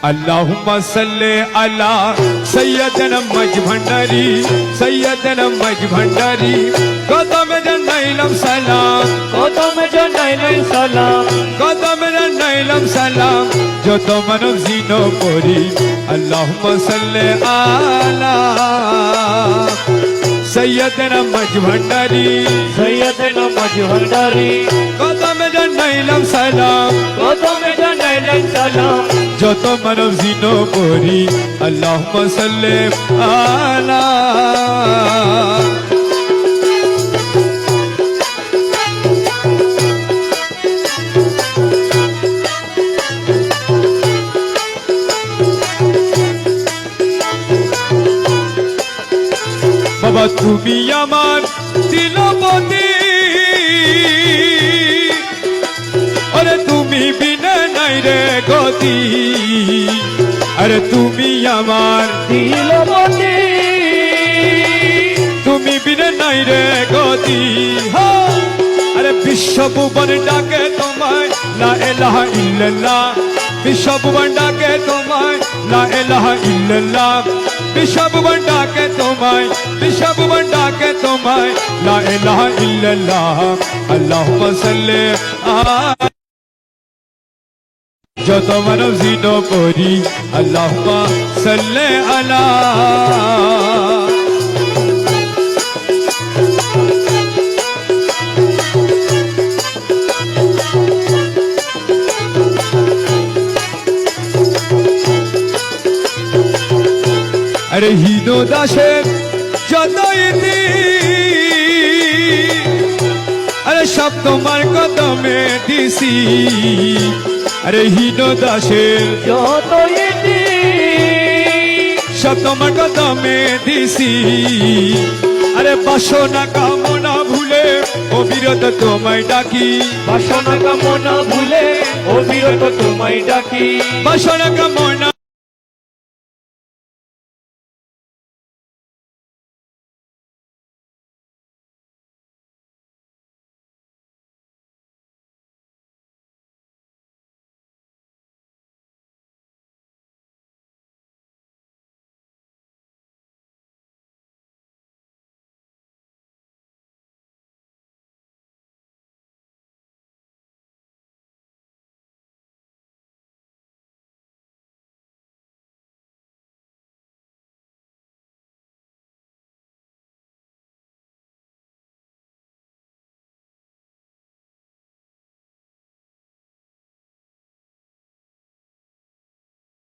अल्लाहुम्मा सल्ले अला सय्यदना मज भंडारी सय्यदना मज भंडारी कदम जनाइलम सलाम কদম জানাইলাম সালাম कदम जनाइलम सलाम जो तो मानव जीनो परी अल्लाहुम्मा सल्ले अला सय्यदना मज भंडारी সৈয়দনা মজ ভান্ডারি कदम जनाइलम सलाम কদম জানাইলাম সালাম যত মানব জিনো পরি আল্লাহুম্মা সাল্লি আলা বাবা তুমি আমার দিলপতি अरे তুমি বিনা নাই রে গতি अरे তুমি আমার দিলপতি তুমি বিনা নাই রে গতি अरे বিশ্ব ভুবন ডাকে তোমায় লা ইলাহা ইল্লাল্লাহ বিশ্ব ভুবন ডাকে তোমায় লা ইলাহা ইল্লাল্লাহ বিশ্ব ভুবন ডাকে তোমায় বিশ্ব ভুবন ডাকে তোমায় লা ইলাহা ইল্লাল্লাহ আল্লাহুম্মা সাল্লি আলা যত মানব জিনো পরি আল্লাহুম্মা সাল্লি আলা আরে হিনো দাসের যত ইতি আরে সব তোমার কদমে দিছি अरे हिनो दासेर যত ইতি সব তোমার কদমে দিছি अरे বাসনা কামনা ভুলে অবিরত তোমায় ডাকি বাসনা কামনা ভুলে অবিরত তোমায় ডাকি বাসনা কামনা